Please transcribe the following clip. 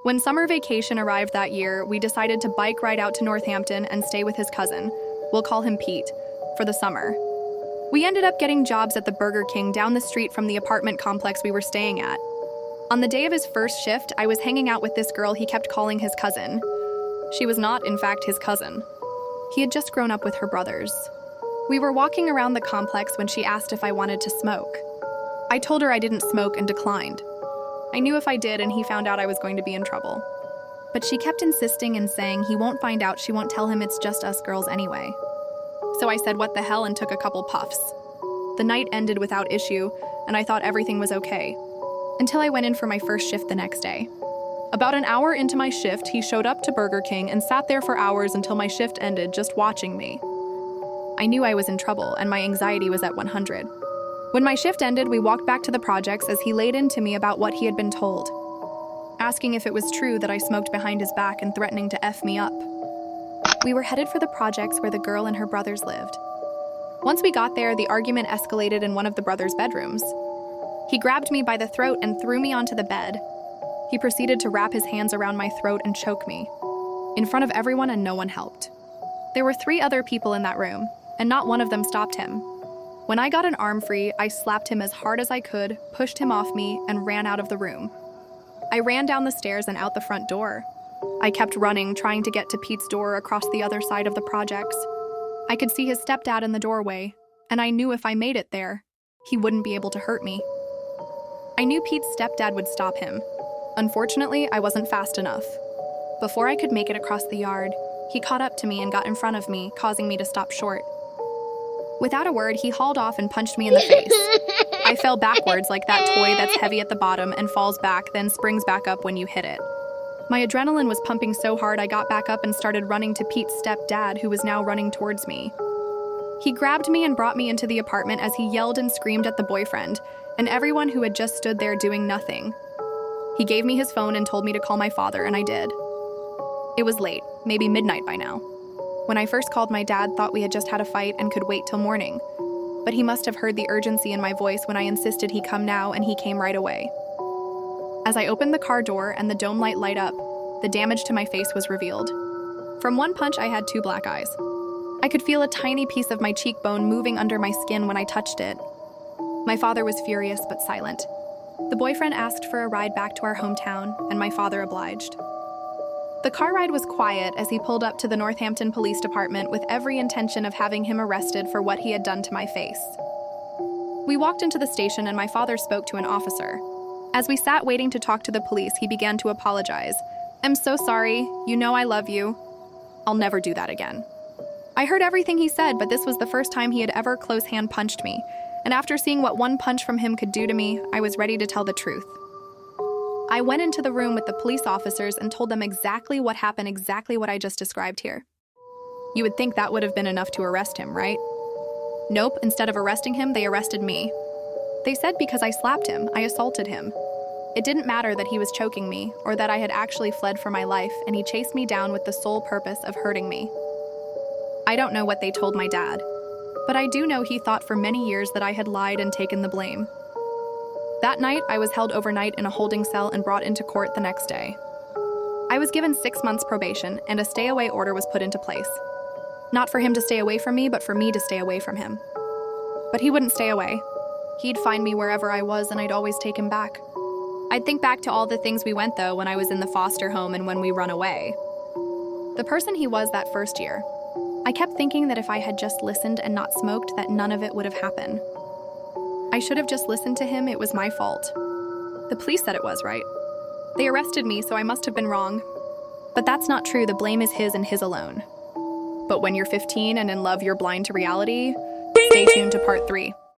When summer vacation arrived that year, we decided to bike ride out to Northampton and stay with his cousin. We'll call him Pete, for the summer. We ended up getting jobs at the Burger King down the street from the apartment complex we were staying at. On the day of his first shift, I was hanging out with this girl he kept calling his cousin. She was not, in fact, his cousin. He had just grown up with her brothers. We were walking around the complex when she asked if I wanted to smoke. I told her I didn't smoke and declined. I knew if I did and he found out I was going to be in trouble. But she kept insisting and saying he won't find out, she won't tell him, it's just us girls anyway. So I said what the hell and took a couple puffs. The night ended without issue, and I thought everything was okay. Until I went in for my first shift the next day. About an hour into my shift, he showed up to Burger King and sat there for hours until my shift ended, just watching me. I knew I was in trouble, and my anxiety was at 100. When my shift ended, we walked back to the projects as he laid into me about what he had been told, asking if it was true that I smoked behind his back and threatening to F me up. We were headed for the projects where the girl and her brothers lived. Once we got there, the argument escalated in one of the brothers' bedrooms. He grabbed me by the throat and threw me onto the bed. He proceeded to wrap his hands around my throat and choke me, in front of everyone, and no one helped. There were 3 other people in that room, and not one of them stopped him. When I got an arm free, I slapped him as hard as I could, pushed him off me, and ran out of the room. I ran down the stairs and out the front door. I kept running, trying to get to Pete's door across the other side of the projects. I could see his stepdad in the doorway, and I knew if I made it there, he wouldn't be able to hurt me. I knew Pete's stepdad would stop him. Unfortunately, I wasn't fast enough. Before I could make it across the yard, he caught up to me and got in front of me, causing me to stop short. Without a word, he hauled off and punched me in the face. I fell backwards like that toy that's heavy at the bottom and falls back, then springs back up when you hit it. My adrenaline was pumping so hard I got back up and started running to Pete's stepdad, who was now running towards me. He grabbed me and brought me into the apartment as he yelled and screamed at the boyfriend and everyone who had just stood there doing nothing. He gave me his phone and told me to call my father, and I did. It was late, maybe midnight by now. When I first called, my dad thought we had just had a fight and could wait till morning. But he must have heard the urgency in my voice when I insisted he come now, and he came right away. As I opened the car door and the dome light light up, the damage to my face was revealed. From one punch, I had 2 black eyes. I could feel a tiny piece of my cheekbone moving under my skin when I touched it. My father was furious but silent. The boyfriend asked for a ride back to our hometown, and my father obliged. The car ride was quiet as he pulled up to the Northampton Police Department with every intention of having him arrested for what he had done to my face. We walked into the station and my father spoke to an officer. As we sat waiting to talk to the police, he began to apologize. "I'm so sorry. You know I love you. I'll never do that again." I heard everything he said, but this was the first time he had ever close hand punched me. And after seeing what one punch from him could do to me, I was ready to tell the truth. I went into the room with the police officers and told them exactly what happened, exactly what I just described here. You would think that would have been enough to arrest him, right? Nope, instead of arresting him, they arrested me. They said because I slapped him, I assaulted him. It didn't matter that he was choking me, or that I had actually fled for my life, and he chased me down with the sole purpose of hurting me. I don't know what they told my dad, but I do know he thought for many years that I had lied and taken the blame. That night, I was held overnight in a holding cell and brought into court the next day. I was given 6 months probation, and a stay-away order was put into place. Not for him to stay away from me, but for me to stay away from him. But he wouldn't stay away. He'd find me wherever I was, and I'd always take him back. I'd think back to all the things we went, though, when I was in the foster home and when we run away. The person he was that first year, I kept thinking that if I had just listened and not smoked, that none of it would have happened. I should have just listened to him. It was my fault. The police said it was, right? They arrested me, so I must have been wrong. But that's not true. The blame is his and his alone. But when you're 15 and in love, you're blind to reality. Stay tuned to part 3.